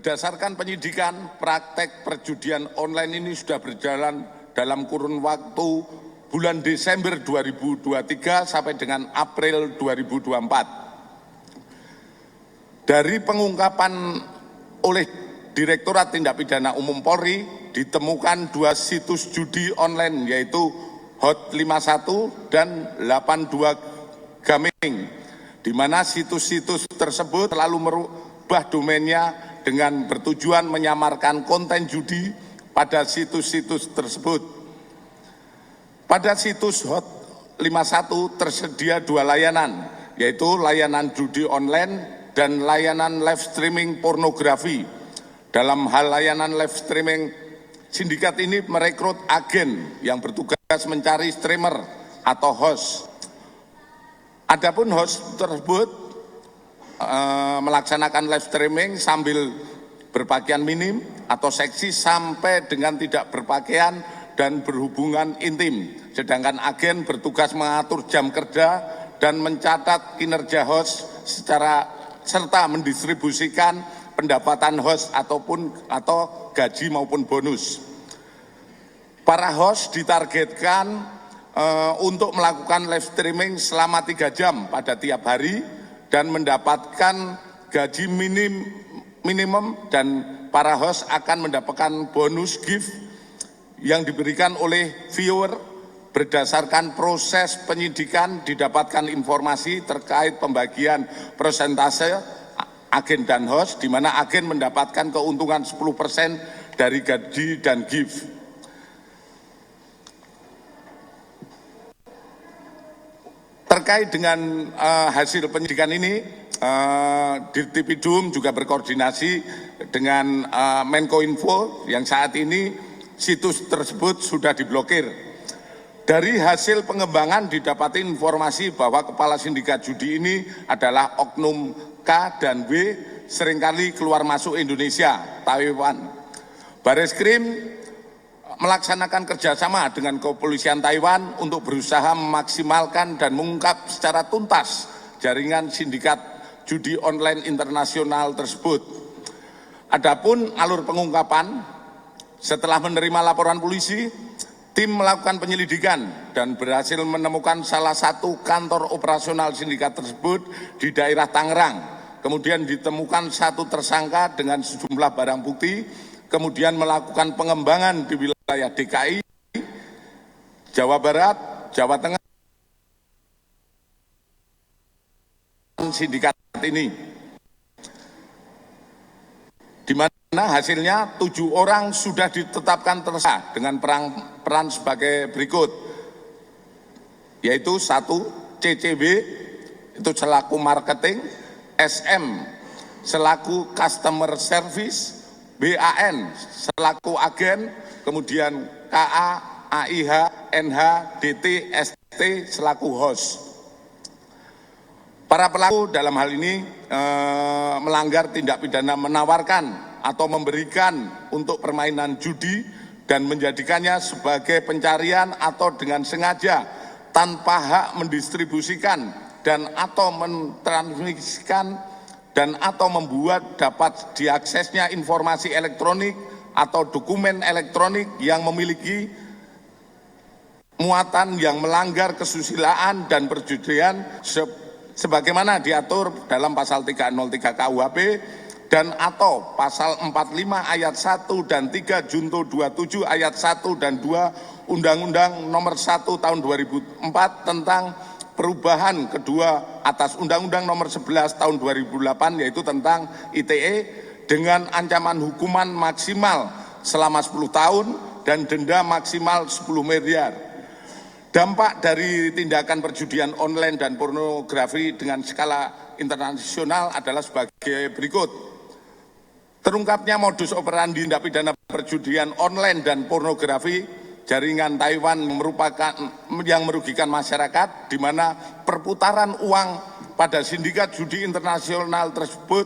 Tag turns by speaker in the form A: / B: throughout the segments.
A: Berdasarkan penyidikan, praktek perjudian online ini sudah berjalan dalam kurun waktu bulan Desember 2023 sampai dengan April 2024. Dari pengungkapan oleh Direktorat Tindak Pidana Umum Polri, ditemukan 2 situs judi online yaitu Hot 51 dan 82 Gaming, di mana situs-situs tersebut selalu merubah domainnya dengan bertujuan menyamarkan konten judi pada situs-situs tersebut. Pada situs Hot 51 tersedia 2 layanan, yaitu layanan judi online dan layanan live streaming pornografi. Dalam hal layanan live streaming, sindikat ini merekrut agen yang bertugas mencari streamer atau host. Adapun host tersebut melaksanakan live streaming sambil berpakaian minim atau seksi sampai dengan tidak berpakaian dan berhubungan intim. Sedangkan agen bertugas mengatur jam kerja dan mencatat kinerja host serta mendistribusikan pendapatan host atau gaji maupun bonus. Para host ditargetkan untuk melakukan live streaming selama 3 jam pada tiap hari dan mendapatkan gaji minimum, dan para host akan mendapatkan bonus gift yang diberikan oleh viewer. Berdasarkan proses penyidikan didapatkan informasi terkait pembagian persentase agen dan host, di mana agen mendapatkan keuntungan 10% dari gaji dan gift. Terkait dengan hasil penyidikan ini, Dirtipidum juga berkoordinasi dengan Menkominfo yang saat ini situs tersebut sudah diblokir. Dari hasil pengembangan didapati informasi bahwa kepala sindikat judi ini adalah oknum K dan W, seringkali keluar masuk Indonesia, Taiwan. Bareskrim melaksanakan kerjasama dengan kepolisian Taiwan untuk berusaha memaksimalkan dan mengungkap secara tuntas jaringan sindikat judi online internasional tersebut. Adapun alur pengungkapan, setelah menerima laporan polisi, tim melakukan penyelidikan dan berhasil menemukan salah satu kantor operasional sindikat tersebut di daerah Tangerang. Kemudian ditemukan 1 tersangka dengan sejumlah barang bukti, kemudian melakukan pengembangan di wilayah DKI, Jawa Barat, Jawa Tengah, sindikat ini. Di mana hasilnya 7 orang sudah ditetapkan tersangka dengan peran sebagai berikut, yaitu 1 CCB itu selaku marketing, SM selaku customer service, BAN selaku agen, kemudian KA, AIH, NH, DT, ST selaku host. Para pelaku dalam hal ini melanggar tindak pidana menawarkan atau memberikan untuk permainan judi dan menjadikannya sebagai pencarian atau dengan sengaja tanpa hak mendistribusikan dan atau mentransmisikan dan atau membuat dapat diaksesnya informasi elektronik atau dokumen elektronik yang memiliki muatan yang melanggar kesusilaan dan perjudian sebagaimana diatur dalam pasal 303 KUHP dan atau pasal 45 ayat 1 dan 3 junto 27 ayat 1 dan 2 Undang-Undang nomor 1 tahun 2004 tentang perubahan kedua atas Undang-Undang nomor 11 tahun 2008 yaitu tentang ITE dengan ancaman hukuman maksimal selama 10 tahun dan denda maksimal 10 miliar. Dampak dari tindakan perjudian online dan pornografi dengan skala internasional adalah sebagai berikut. Terungkapnya modus operandi tindak pidana perjudian online dan pornografi jaringan Taiwan yang merugikan masyarakat, di mana perputaran uang pada sindikat judi internasional tersebut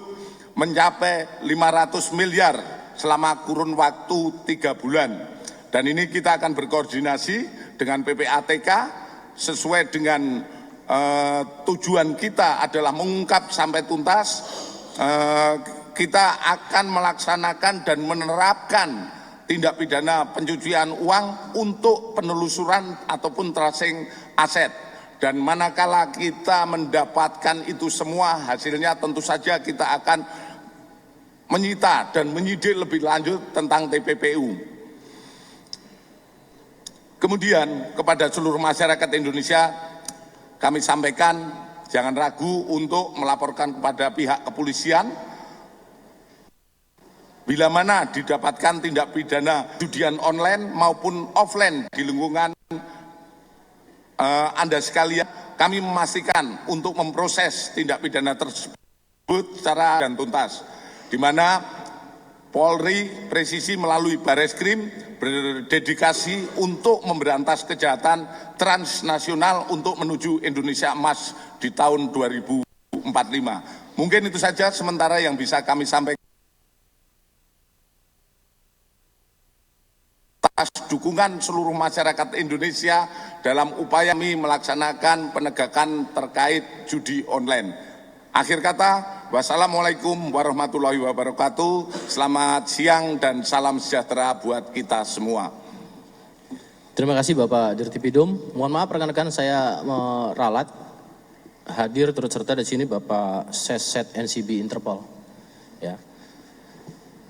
A: mencapai 500 miliar selama kurun waktu 3 bulan. Dan ini kita akan berkoordinasi dengan PPATK sesuai dengan tujuan kita adalah mengungkap sampai tuntas kita akan melaksanakan dan menerapkan tindak pidana pencucian uang untuk penelusuran ataupun tracing aset. Dan manakala kita mendapatkan itu semua, hasilnya tentu saja kita akan menyita dan menyidik lebih lanjut tentang TPPU. Kemudian kepada seluruh masyarakat Indonesia kami sampaikan jangan ragu untuk melaporkan kepada pihak kepolisian bila mana didapatkan tindak pidana judian online maupun offline di lingkungan Anda sekalian. Kami memastikan untuk memproses tindak pidana tersebut secara dan tuntas, di mana Polri presisi melalui Bareskrim berdedikasi untuk memberantas kejahatan transnasional untuk menuju Indonesia Emas di tahun 2045. Mungkin itu saja sementara yang bisa kami sampaikan. Atas dukungan seluruh masyarakat Indonesia dalam upaya kami melaksanakan penegakan terkait judi online. Akhir kata, wassalamualaikum warahmatullahi wabarakatuh. Selamat siang dan salam sejahtera buat kita semua.
B: Terima kasih Bapak Dirtipidum. Mohon maaf rekan-rekan, saya meralat hadir turut serta di sini Bapak Seset NCB Interpol. Ya.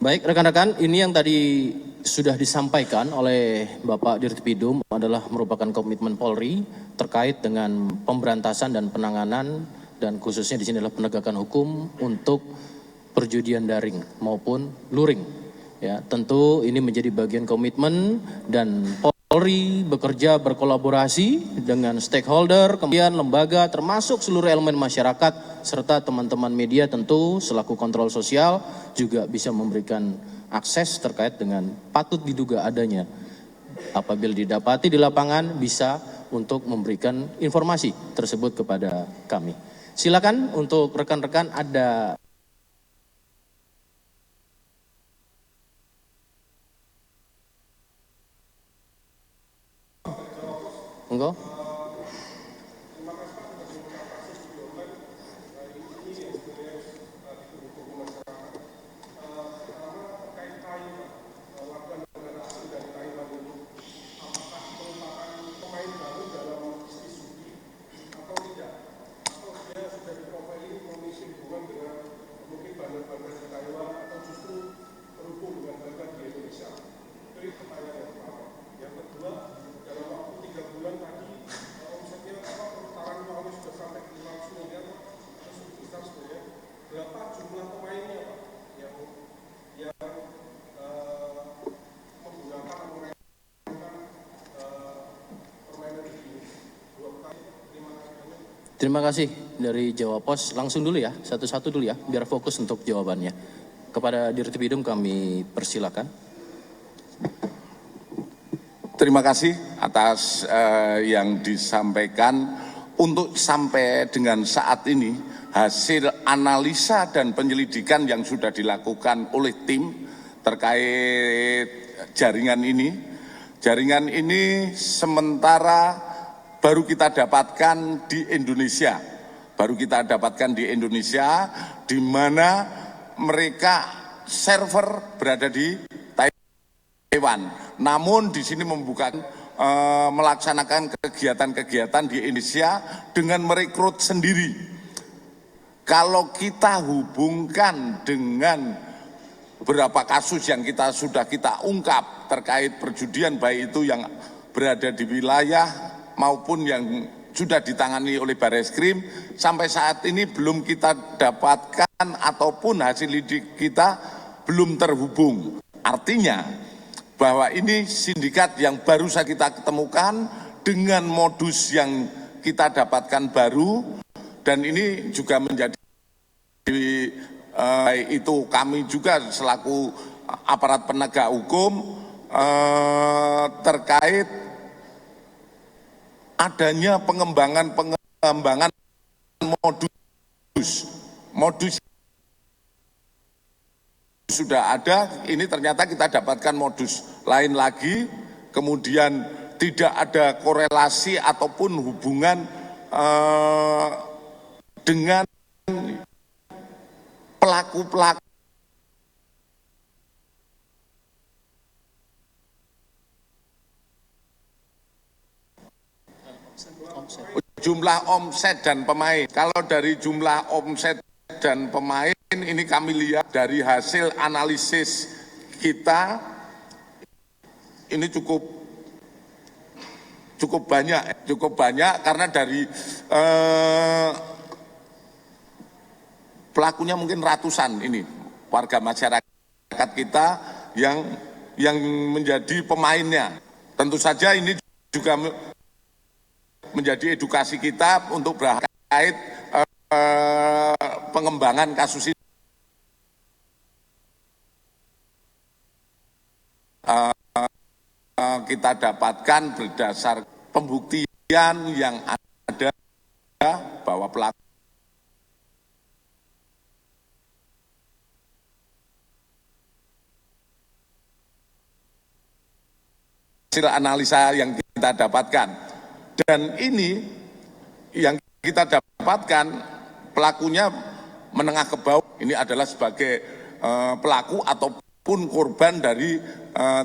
B: Baik rekan-rekan, ini yang tadi sudah disampaikan oleh Bapak Dirtipidum adalah merupakan komitmen Polri terkait dengan pemberantasan dan penanganan dan khususnya di sini adalah penegakan hukum untuk perjudian daring maupun luring. Ya, tentu ini menjadi bagian komitmen dan Polri bekerja berkolaborasi dengan stakeholder, kemudian lembaga termasuk seluruh elemen masyarakat serta teman-teman media tentu selaku kontrol sosial juga bisa memberikan akses terkait dengan patut diduga adanya. Apabila didapati di lapangan bisa untuk memberikan informasi tersebut kepada kami. Silakan untuk rekan-rekan ada enggak? Terima kasih dari Jawa Pos. Langsung dulu ya, satu-satu dulu ya, biar fokus untuk jawabannya. Kepada Dirtipidum kami persilakan.
A: Terima kasih atas yang disampaikan. Untuk sampai dengan saat ini, hasil analisa dan penyelidikan yang sudah dilakukan oleh tim terkait jaringan ini sementara baru kita dapatkan di Indonesia. Di mana mereka server berada di Taiwan. Namun di sini melaksanakan kegiatan-kegiatan di Indonesia dengan merekrut sendiri. Kalau kita hubungkan dengan beberapa kasus yang sudah kita ungkap terkait perjudian, baik itu yang berada di wilayah maupun yang sudah ditangani oleh Bareskrim, sampai saat ini belum kita dapatkan ataupun hasil lidik kita belum terhubung. Artinya bahwa ini sindikat yang baru saja kita ketemukan dengan modus yang kita dapatkan baru, dan ini juga menjadi itu kami juga selaku aparat penegak hukum terkait adanya pengembangan modus sudah ada, ini ternyata kita dapatkan modus lain lagi, kemudian tidak ada korelasi ataupun hubungan dengan pelaku-pelaku jumlah omset dan pemain. Kalau dari jumlah omset dan pemain ini kami lihat dari hasil analisis kita ini cukup banyak karena dari pelakunya mungkin ratusan ini warga masyarakat kita yang menjadi pemainnya. Tentu saja ini juga menjadi edukasi kita untuk berkait pengembangan kasus ini. Kita dapatkan berdasar pembuktian yang ada bahwa pelaku hasil analisa yang kita dapatkan, dan ini yang kita dapatkan pelakunya menengah ke bawah, ini adalah sebagai pelaku ataupun korban dari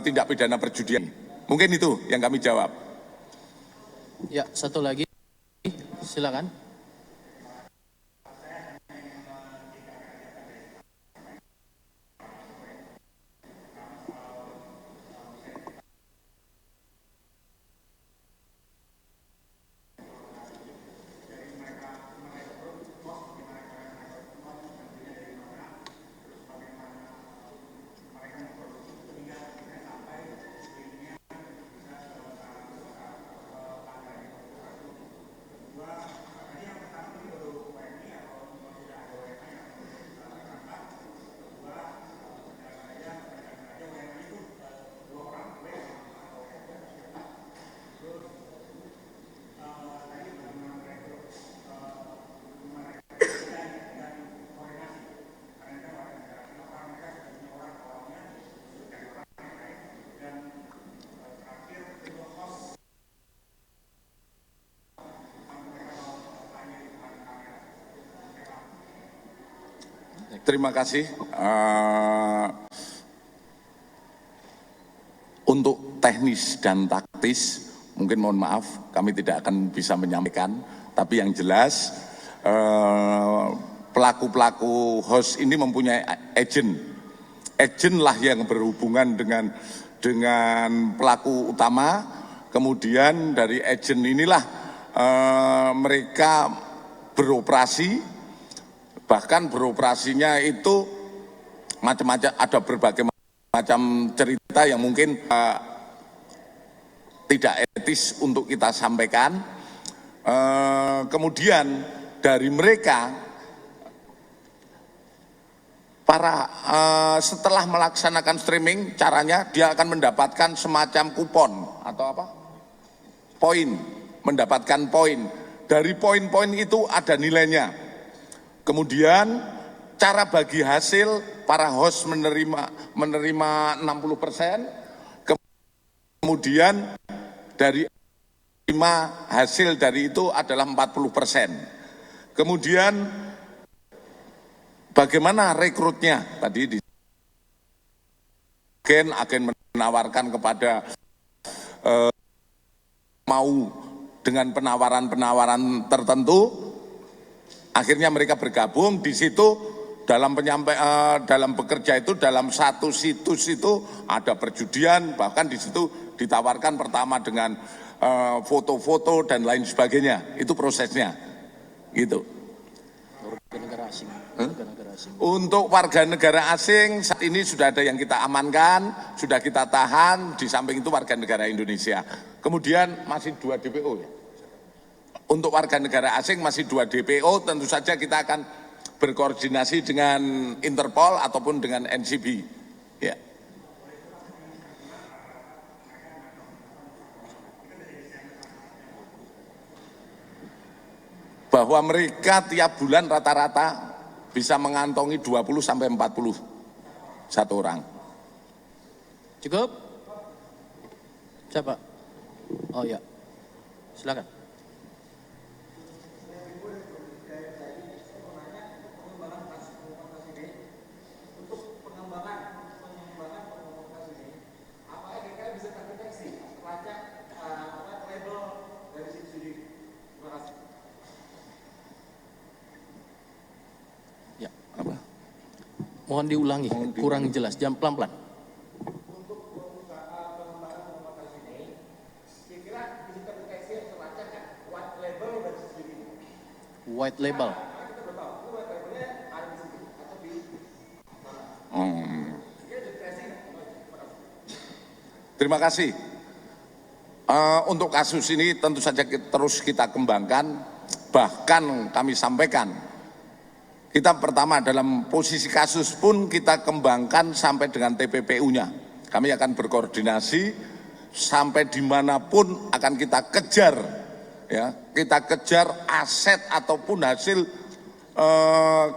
A: tindak pidana perjudian. Mungkin itu yang kami jawab.
B: Ya, satu lagi, silakan.
A: Terima kasih. Untuk teknis dan taktis, mungkin mohon maaf, kami tidak akan bisa menyampaikan. Tapi yang jelas, pelaku-pelaku host ini mempunyai agent. Agent lah yang berhubungan dengan pelaku utama. Kemudian dari agent inilah mereka beroperasi. Bahkan beroperasinya itu macam-macam, ada berbagai macam cerita yang mungkin tidak etis untuk kita sampaikan. Kemudian dari mereka setelah melaksanakan streaming, caranya dia akan mendapatkan semacam kupon atau apa? Poin, mendapatkan poin. Dari poin-poin itu ada nilainya. Kemudian cara bagi hasil, para host menerima 60%, kemudian dari hasil dari itu adalah 40%. Kemudian bagaimana rekrutnya? Tadi di agen menawarkan kepada mau dengan penawaran-penawaran tertentu. Akhirnya mereka bergabung di situ dalam bekerja itu, dalam satu situs itu ada perjudian, bahkan di situ ditawarkan pertama dengan foto-foto dan lain sebagainya. Itu prosesnya, gitu. Untuk warga negara asing saat ini sudah ada yang kita amankan, sudah kita tahan. Di samping itu warga negara Indonesia. Kemudian masih 2 DPO ya. Untuk warga negara asing masih 2 DPO, tentu saja kita akan berkoordinasi dengan Interpol ataupun dengan NCB. Ya. Bahwa mereka tiap bulan rata-rata bisa mengantongi 20 sampai 40 satu orang.
B: Cukup? Siapa? Oh ya, silakan. Mohon diulangi, kurang jelas, jam pelan-pelan. White label.
A: Terima kasih. Untuk kasus ini tentu saja terus kita kembangkan, bahkan kami sampaikan, kita pertama dalam posisi kasus pun kita kembangkan sampai dengan TPPU-nya. Kami akan berkoordinasi sampai dimanapun akan kita kejar, ya, kita kejar aset ataupun hasil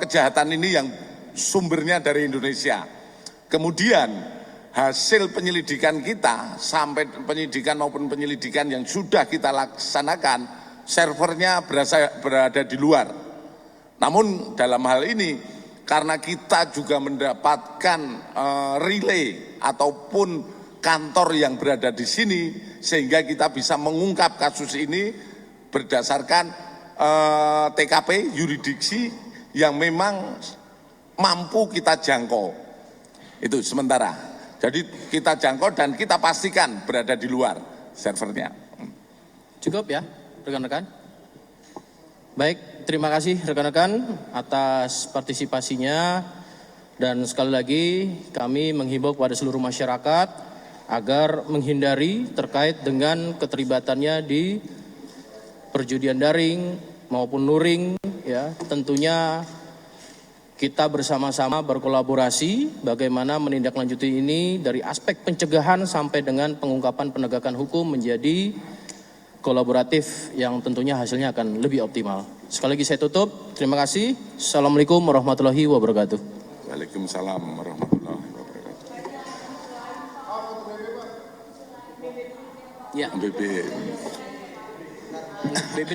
A: kejahatan ini yang sumbernya dari Indonesia. Kemudian hasil penyelidikan kita sampai penyidikan maupun penyelidikan yang sudah kita laksanakan, servernya berada di luar. Namun dalam hal ini karena kita juga mendapatkan relay ataupun kantor yang berada di sini, sehingga kita bisa mengungkap kasus ini berdasarkan TKP yurisdiksi yang memang mampu kita jangkau. Itu sementara. Jadi kita jangkau dan kita pastikan berada di luar servernya.
B: Cukup ya, rekan-rekan? Baik, terima kasih rekan-rekan atas partisipasinya. Dan sekali lagi kami menghimbau kepada seluruh masyarakat agar menghindari terkait dengan keterlibatannya di perjudian daring maupun luring, ya, tentunya kita bersama-sama berkolaborasi bagaimana menindaklanjuti ini dari aspek pencegahan sampai dengan pengungkapan penegakan hukum menjadi kolaboratif yang tentunya hasilnya akan lebih optimal. Sekali lagi saya tutup, terima kasih. Assalamualaikum warahmatullahi wabarakatuh.
A: Waalaikumsalam warahmatullahi wabarakatuh.
B: Ya.
A: BB.
B: BB.